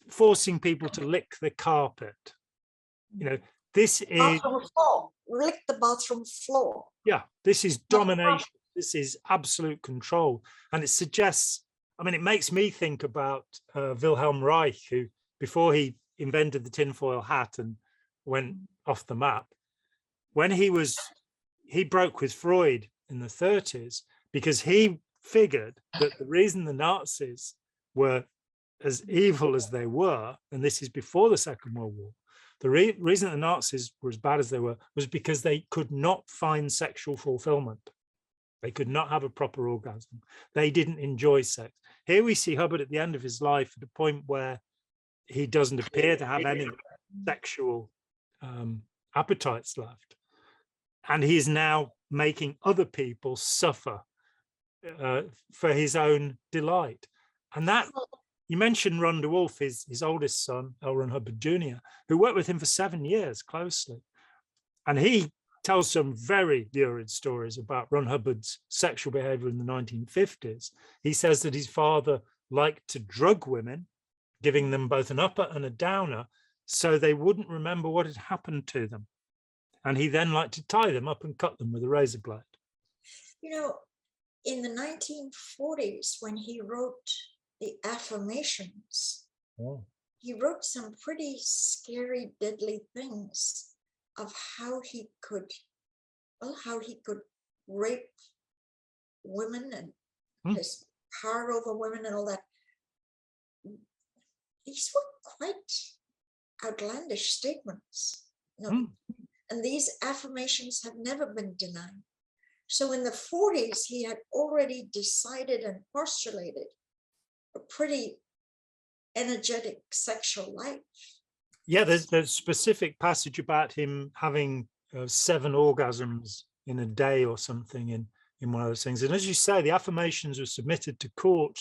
forcing people to lick the carpet, this is bathroom floor. Lick the bathroom floor. Yeah, this is domination. This is absolute control. And it suggests, it makes me think about Wilhelm Reich, who, before he invented the tinfoil hat and went off the map, when he broke with Freud in the 30s, because he figured that the reason the Nazis were as evil as they were, and this is before the Second World War, the reason the Nazis were as bad as they were was because they could not find sexual fulfillment. They could not have a proper orgasm. They didn't enjoy sex. Here we see Hubbard at the end of his life at a point where he doesn't appear to have any sexual appetites left. And he's now making other people suffer for his own delight. And that, you mentioned Ron DeWolf, his oldest son, L. Ron Hubbard Jr., who worked with him for 7 years closely. And he tells some very lurid stories about Ron Hubbard's sexual behavior in the 1950s. He says that his father liked to drug women, giving them both an upper and a downer, so they wouldn't remember what had happened to them. And he then liked to tie them up and cut them with a razor blade. In the 1940s, when he wrote the Affirmations, he wrote some pretty scary, deadly things of how he could rape women and his power over women and all that. These were quite outlandish statements. And these affirmations have never been denied. So in the 40s, he had already decided and postulated a pretty energetic sexual life. Yeah, there's a specific passage about him having 7 orgasms in a day or something in one of those things. And as you say, the affirmations were submitted to court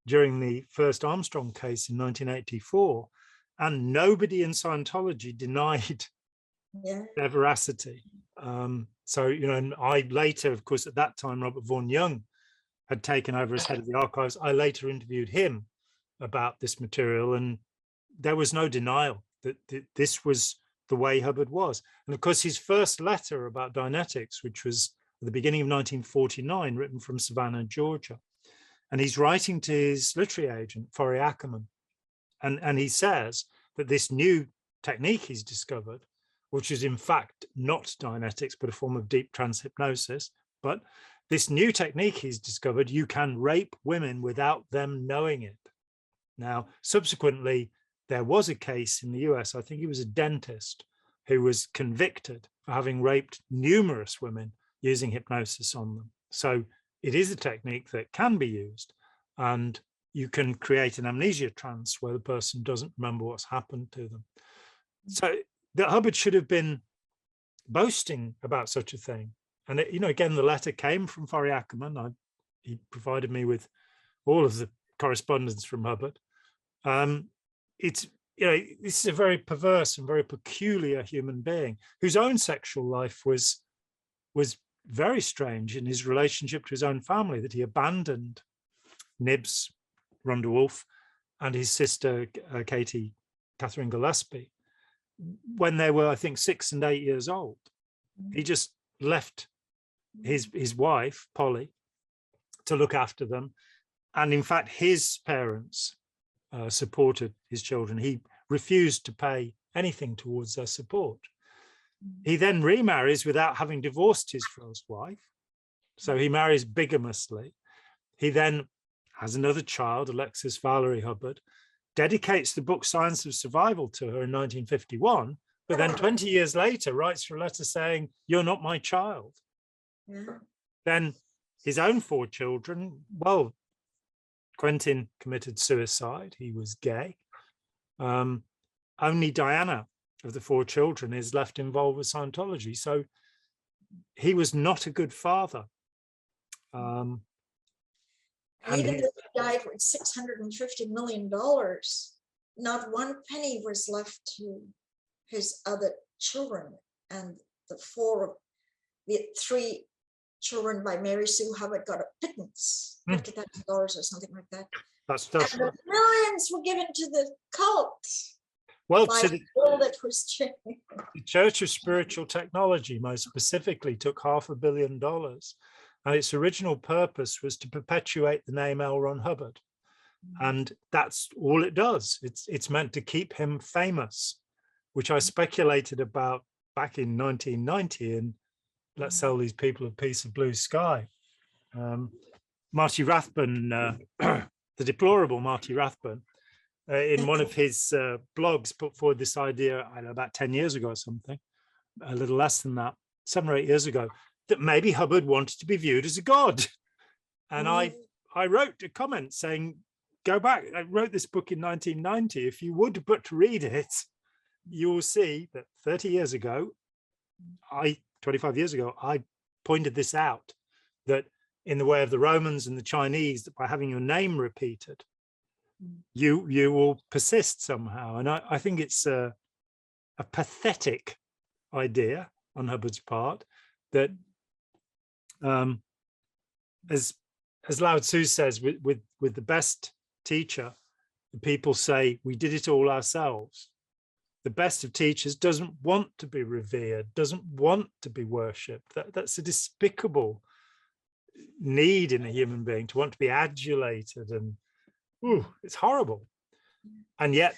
during the first Armstrong case in 1984, and nobody in Scientology denied their veracity. So, you know, and I later, of course, at that time, Robert Vaughan Young had taken over as head of the archives. I later interviewed him about this material, and there was no denial that this was the way Hubbard was. And of course, his first letter about Dianetics, which was at the beginning of 1949, written from Savannah, Georgia. And he's writing to his literary agent, Forry Ackerman. And he says that this new technique he's discovered, which is in fact not Dianetics, but a form of deep trance hypnosis. But this new technique he's discovered, you can rape women without them knowing it. Now, subsequently, there was a case in the US, I think he was a dentist, who was convicted for having raped numerous women using hypnosis on them. So it is a technique that can be used, and you can create an amnesia trance where the person doesn't remember what's happened to them. So that Hubbard should have been boasting about such a thing. And, you know, again, the letter came from Forry Ackerman. He provided me with all of the correspondence from Hubbard. It's, you know, this is a very perverse and very peculiar human being whose own sexual life was very strange in his relationship to his own family, that he abandoned Nibs, Rhonda Wolfe, and his sister, Catherine Gillespie, when they were, I think, 6 and 8 years old. He just left his wife, Polly, to look after them. And in fact, his parents supported his children. He refused to pay anything towards their support. He then remarries without having divorced his first wife. So he marries bigamously. He then has another child, Alexis Valerie Hubbard, dedicates the book Science of Survival to her in 1951, but then 20 years later writes her a letter saying, "You're not my child." Then his own 4 children, well, Quentin committed suicide. He was gay. Only Diana of the 4 children is left involved with Scientology. So he was not a good father. And even though he died with $650 million, not 1 penny was left to his other children. And the 3 children by Mary Sue Hubbard got a pittance, $50,000 or something like that. That's and the millions were given to the cult. Well, by to the all that was changed. Church of Spiritual Technology, most specifically, took $500 million, and its original purpose was to perpetuate the name L. Ron Hubbard, and that's all it does. It's meant to keep him famous, which I speculated about back in 1990 in Let's Sell These People a Piece of Blue Sky. Marty Rathbun, the deplorable Marty Rathbun, in one of his blogs put forward this idea, I don't know, about 10 years ago or something, a little less than that, 7 or 8 years ago, that maybe Hubbard wanted to be viewed as a god. And I wrote a comment saying, go back, I wrote this book in 1990. If you would but read it, you will see that 30 years ago, 25 years ago, I pointed this out, that in the way of the Romans and the Chinese, that by having your name repeated, you will persist somehow. And I think it's a pathetic idea on Hubbard's part that, as Lao Tzu says, with the best teacher, the people say, we did it all ourselves. The best of teachers doesn't want to be revered, doesn't want to be worshipped. That's a despicable need in a human being, to want to be adulated, and it's horrible. And yet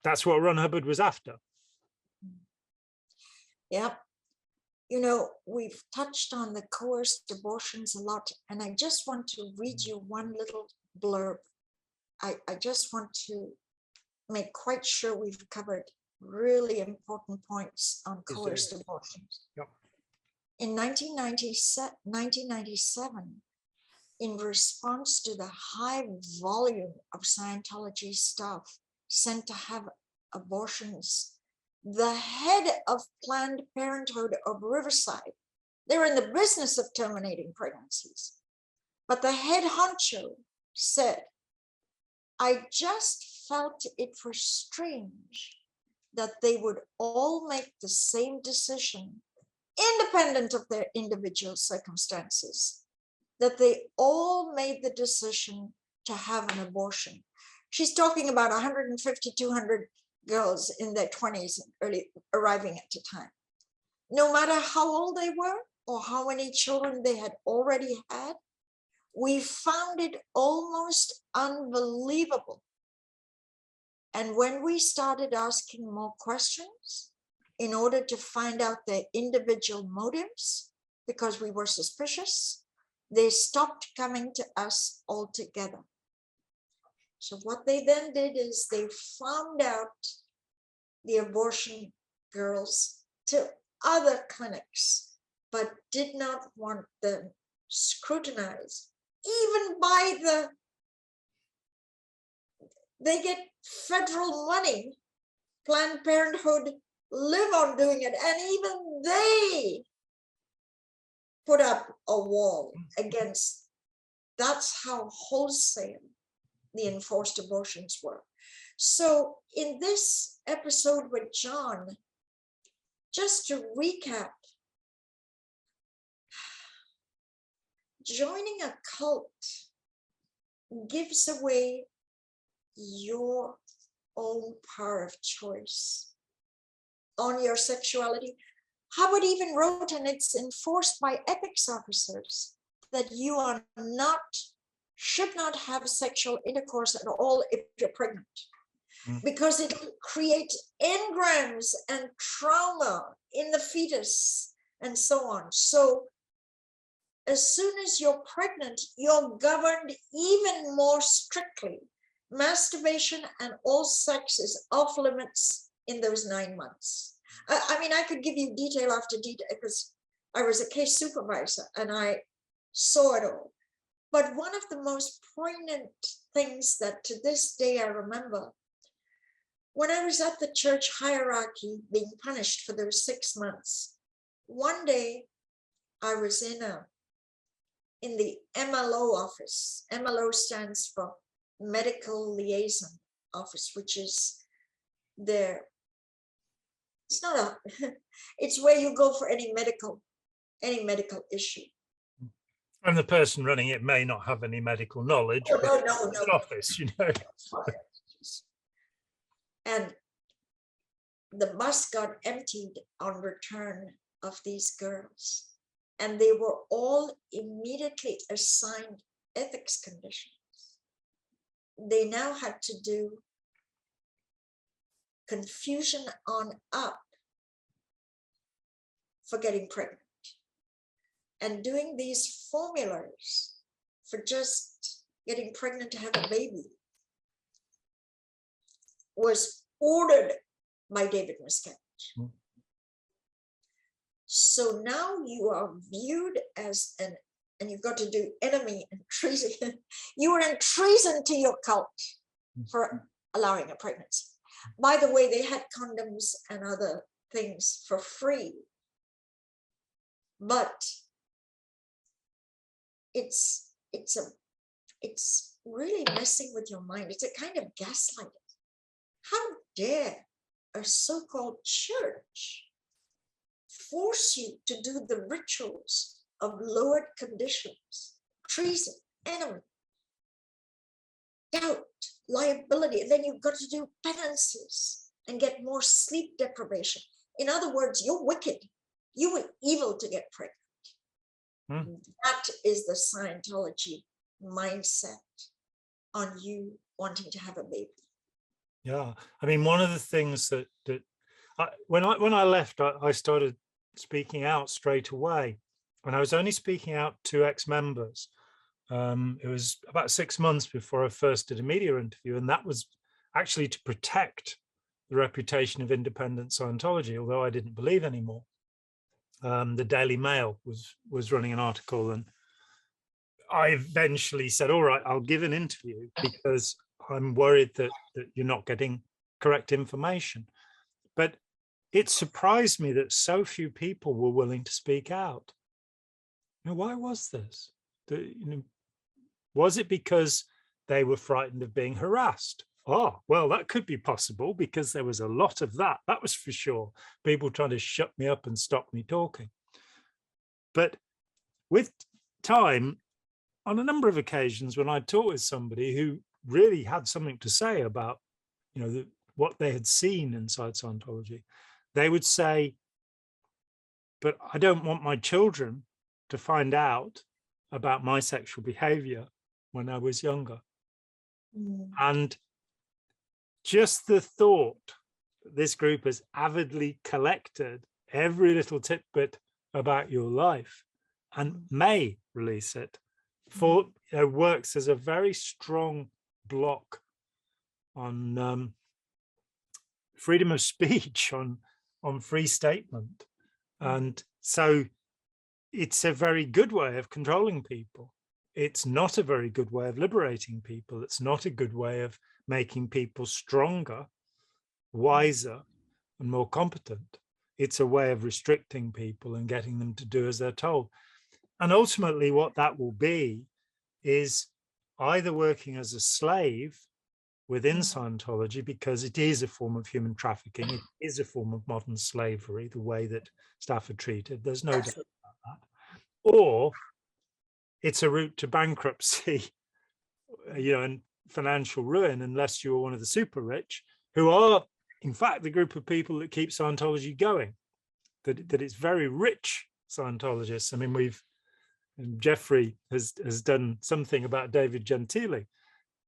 that's what Ron Hubbard was after. Yeah. You know, we've touched on the coerced abortions a lot, and I just want to read you one little blurb. I just want to make quite sure we've covered really important points on coerced abortions. Yep. In 1997, in response to the high volume of Scientology staff sent to have abortions, the head of Planned Parenthood of Riverside, they're in the business of terminating pregnancies, but the head honcho said, I just felt it was strange that they would all make the same decision, independent of their individual circumstances, that they all made the decision to have an abortion. She's talking about 150, 200 girls in their 20s, early arriving at the time. No matter how old they were or how many children they had already had, we found it almost unbelievable. And when we started asking more questions in order to find out their individual motives, because we were suspicious, they stopped coming to us altogether. So what they then did is they farmed out the abortion girls to other clinics, but did not want them scrutinized, even by they get federal money. Planned Parenthood live on doing it, and even they put up a wall against. That's how wholesale the enforced abortions were. So in this episode with Jon, just to recap, joining a cult gives away your own power of choice on your sexuality. Hubbard even wrote, and it's enforced by ethics officers, that you are not, should not have sexual intercourse at all if you're pregnant, because it creates engrams and trauma in the fetus and so on. So as soon as you're pregnant, you're governed even more strictly. Masturbation and all sex is off limits in those 9 months. I mean, I could give you detail after detail because I was a case supervisor and I saw it all. But one of the most poignant things that to this day I remember, when I was at the church hierarchy being punished for those 6 months, one day I was in the MLO office. MLO stands for Medical Liaison Office, which is their, it's not a, it's where you go for any medical issue. And the person running it may not have any medical knowledge. Oh, no. It's an office, you know. And the bus got emptied on return of these girls, and they were all immediately assigned ethics conditions. They now had to do confusion on up for getting pregnant, and doing these formulas for just getting pregnant to have a baby was ordered by David Miscavige. So now you are viewed as and you've got to do enemy and treason. You are in treason to your cult for allowing a pregnancy. By the way, they had condoms and other things for free, but it's really messing with your mind. It's a kind of gaslighting. How dare a so-called church force you to do the rituals of lowered conditions, treason, enemy, doubt, liability, and then you've got to do penances and get more sleep deprivation. In other words, you're wicked. You were evil to get pregnant. That is the Scientology mindset on you wanting to have a baby. Yeah, I mean, one of the things that when I left, I started speaking out straight away, and I was only speaking out to ex-members. It was about 6 months before I first did a media interview, and that was actually to protect the reputation of independent Scientology, although I didn't believe anymore. The Daily Mail was running an article, and I eventually said, all right, I'll give an interview because I'm worried that you're not getting correct information. But it surprised me that so few people were willing to speak out. Why was this? Was it because they were frightened of being harassed? Oh, well, that could be possible because there was a lot of that. That was for sure. People trying to shut me up and stop me talking. But with time, on a number of occasions, when I talked with somebody who really had something to say about, what they had seen inside Scientology, they would say, but I don't want my children to find out about my sexual behavior when I was younger. And just the thought that this group has avidly collected every little tidbit about your life and may release it works as a very strong block on freedom of speech, on free statement. And so it's a very good way of controlling people. It's not a very good way of liberating people. It's not a good way of making people stronger, wiser, and more competent. It's a way of restricting people and getting them to do as they're told. And ultimately what that will be is either working as a slave within Scientology, because it is a form of human trafficking, it is a form of modern slavery, the way that staff are treated, there's no doubt about that. Or it's a route to bankruptcy, and financial ruin, unless you're one of the super rich, who are, in fact, the group of people that keep Scientology going, that it's very rich Scientologists. I mean, Jeffrey has done something about David Gentili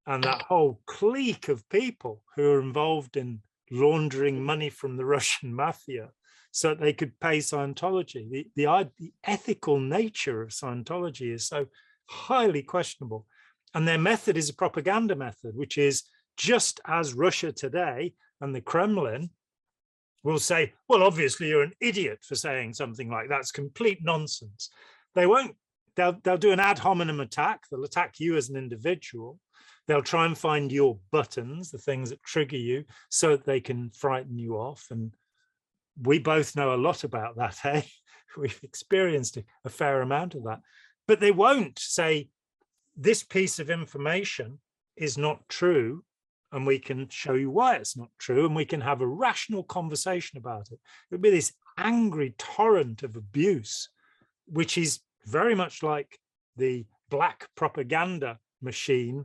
and that whole clique of people who are involved in laundering money from the Russian mafia so that they could pay Scientology. The ethical nature of Scientology is so highly questionable. And their method is a propaganda method, which is just as Russia today and the Kremlin will say, well, obviously you're an idiot for saying something like that. It's complete nonsense. They won't, they'll do an ad hominem attack. They'll attack you as an individual. They'll try and find your buttons, the things that trigger you, so that they can frighten you off. And we both know a lot about that, eh? We've experienced a fair amount of that. But they won't say, this piece of information is not true, and we can show you why it's not true, and we can have a rational conversation about it. It would be this angry torrent of abuse, which is very much like the black propaganda machine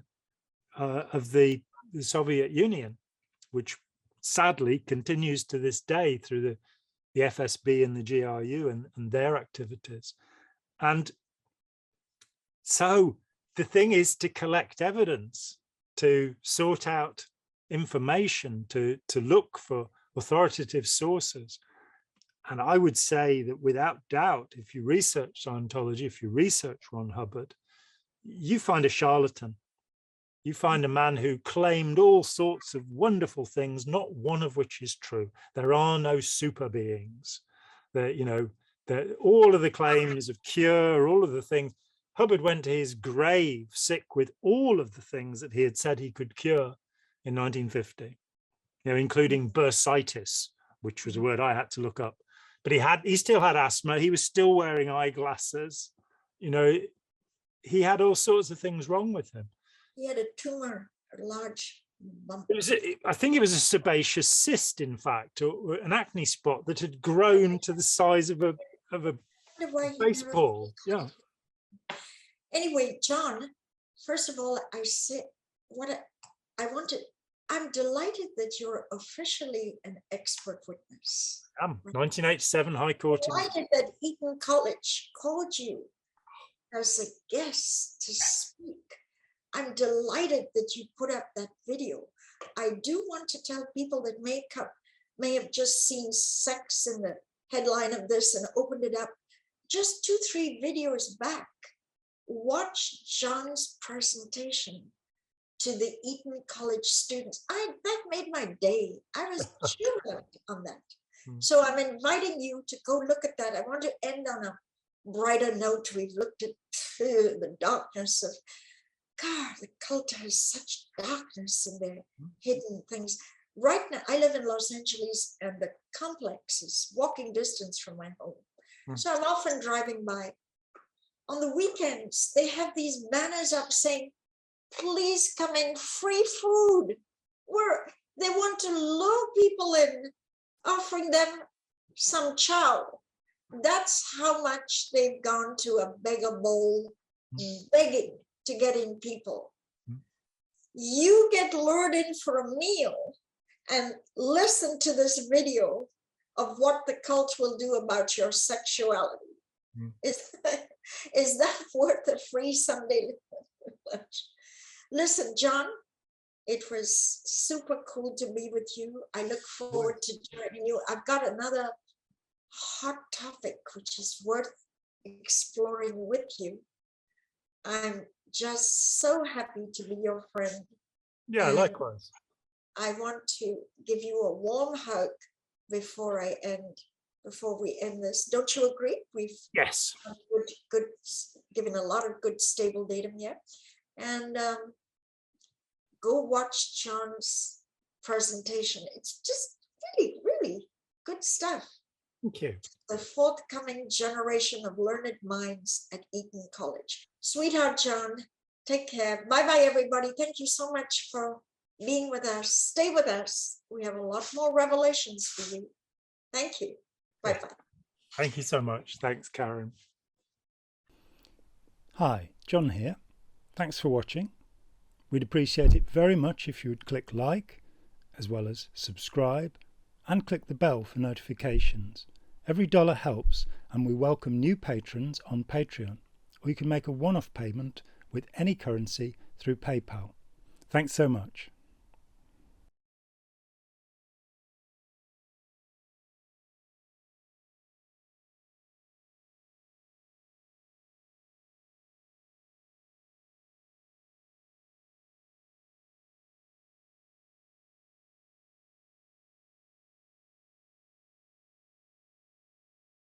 of the Soviet Union, which sadly continues to this day through the FSB and the GRU and their activities. And so the thing is to collect evidence, to sort out information, to look for authoritative sources. And I would say that without doubt, if you research Scientology, if you research Ron Hubbard, you find a charlatan. You find a man who claimed all sorts of wonderful things, not one of which is true. There are no super beings. All of the claims of cure, all of the things. Hubbard went to his grave sick with all of the things that he had said he could cure in 1950, including bursitis, which was a word I had to look up. But he still had asthma. He was still wearing eyeglasses. He had all sorts of things wrong with him. He had a tumor, a large bump. I think it was a sebaceous cyst, in fact, or an acne spot that had grown to the size of a baseball. Yeah. Anyway, Jon, first of all, I'm delighted that you're officially an expert witness. 1987 High Court. I'm delighted that Eton College called you as a guest to speak. I'm delighted that you put up that video. I do want to tell people that may have just seen sex in the headline of this and opened it up. Just 2-3 videos back, watch Jon's presentation to the Eton College students. That made my day. I was cheered on that. So I'm inviting you to go look at that. I want to end on a brighter note. We've looked at the darkness of, God, the cult has such darkness in their hidden things. Right now, I live in Los Angeles, and the complex is walking distance from my home. So I'm often driving by. On the weekends, they have these banners up saying, please come in, free food. They want to lure people in, offering them some chow. That's how much they've gone to a beggar bowl, begging to get in people. You get lured in for a meal and listen to this video of what the cult will do about your sexuality. Is that worth a free Sunday lunch? Listen, Jon, it was super cool to be with you. I look forward to joining you. I've got another hot topic which is worth exploring with you. I'm just so happy to be your friend. Yeah, And likewise. I want to give you a warm hug before we end this. Don't you agree? We've Yes. good given a lot of good stable datum here. And go watch Jon's presentation. It's just really, really good stuff. Thank you. The forthcoming generation of learned minds at Eton College. Sweetheart Jon, take care. Bye-bye, everybody. Thank you so much for being with us. Stay with us. We have a lot more revelations for you. Thank you. Bye-bye. Thank you so much. Thanks, Karen. Hi, Jon here. Thanks for watching. We'd appreciate it very much if you would click like, as well as subscribe, and click the bell for notifications. Every dollar helps, and we welcome new patrons on Patreon, or you can make a one-off payment with any currency through PayPal. Thanks so much.